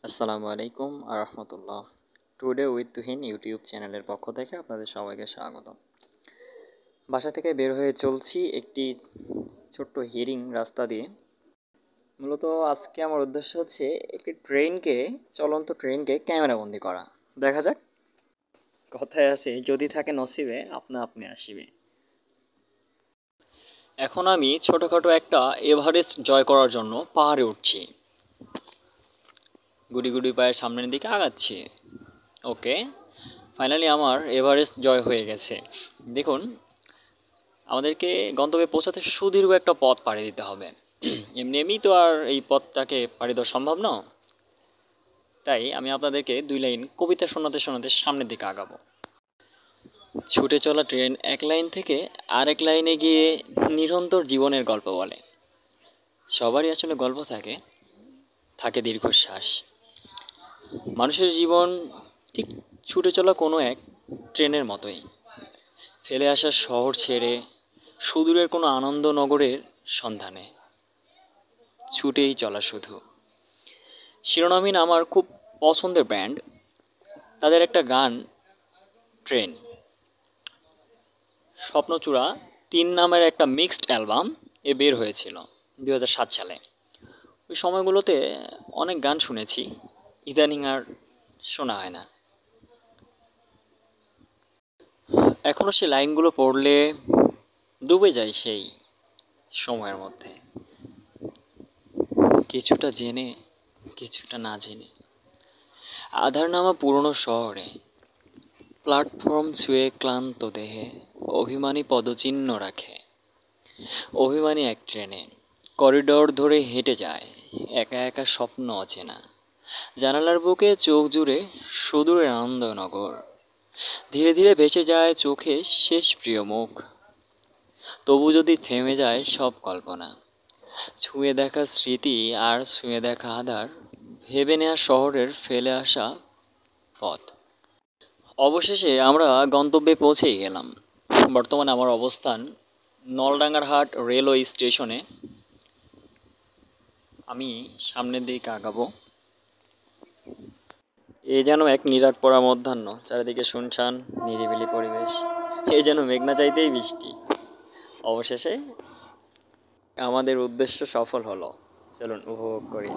আসসালামু আলাইকুম আরহামতুল্লাহ। Today with Tuhin YouTube চ্যানেলের পক্ষ থেকে আপনাদের সবাইকে স্বাগত। বাসা থেকে বের হয়ে চলছি একটি ছোট্ট হিরিং রাস্তা দিয়ে। মূলত আজকে আমার উদ্দেশ্য হচ্ছে একটি চলন্ত ট্রেনকে ক্যামেরাবন্দি করা। দেখা যাক। কথায় আছে যদি থাকে নসিবে আপনা আপনি আসিবে। এখন আমি ছোটোখাটো একটা এভারেস্ট জয় করার জন্য পাহাড়ে উঠছি। গুড়ি গুড়ি পায়ে সামনের দিকে আগাচ্ছি। ওকে, ফাইনালি আমার এভারেস্ট জয় হয়ে গেছে। দেখুন, আমাদেরকে গন্তব্যে পৌঁছাতে সুদীর্ঘ একটা পথ পাড়ি দিতে হবে। এমনি এমনি তো আর এই পথটাকে পাড়ি দেওয়া সম্ভব না। তাই আমি আপনাদেরকে 2 লাইন কবিতা শোনাতে শোনাতে সামনের দিকে আগাবো। ছুটে চলা ট্রেন এক লাইন থেকে আরেক লাইনে গিয়ে নিরন্তর জীবনের গল্প বলে। সবারই আসলে গল্প থাকে, থাকে দীর্ঘশ্বাস। মানুষের জীবন ঠিক ছুটে চলা কোনো এক ট্রেনের মতোই। ফেলে আসা শহর ছেড়ে সুদূরের কোনো আনন্দনগরের সন্ধানে ছুটেই চলা শুধু। শিরোনামহীন আমার খুব পছন্দের ব্যান্ড, তাদের একটা গান ট্রেন। স্বপ্নচূড়া 3 নামের একটা মিক্সড অ্যালবাম বের হয়েছিল 2007 সালে। ওই সময়গুলোতে অনেক গান শুনেছি, ইদানিং আর শোনা হয় না। এখনও সেই লাইনগুলো পড়লে ডুবে যায় সেই সময়ের মধ্যে, কিছুটা জেনে কিছুটা না জেনে। আধার নামা পুরনো শহরে প্ল্যাটফর্ম ছুঁয়ে ক্লান্ত দেহে অভিমানী পদচিহ্ন রাখে। অভিমানী এক ট্রেনে করিডোর ধরে হেঁটে যায়, একা একা স্বপ্ন অচেনা। জানালার বুকে চোখ জুড়ে সুদূরের আনন্দনগর। ধীরে ধীরে ভেসে যায় চোখে শেষ প্রিয় মুখ। তবু যদি থেমে যায় সব কল্পনা, ছুঁয়ে দেখা স্মৃতি আর ছুঁয়ে দেখা আধার, ভেবে নেয়া শহরের ফেলে আসা পথ। অবশেষে আমরা গন্তব্যে পৌঁছেই গেলাম। বর্তমানে আমার অবস্থান নলডাঙ্গারহাট রেলওয়ে স্টেশনে। আমি সামনের দিকে আগাবো। এ যেন এক নিরাট পড়া মধ্যাহ্ন, চারিদিকে শুনশান নিরিবিলি পরিবেশ। এ যেন মেঘনা চাইতেই বৃষ্টি। অবশেষে আমাদের উদ্দেশ্য সফল হলো। চলুন উপভোগ করি।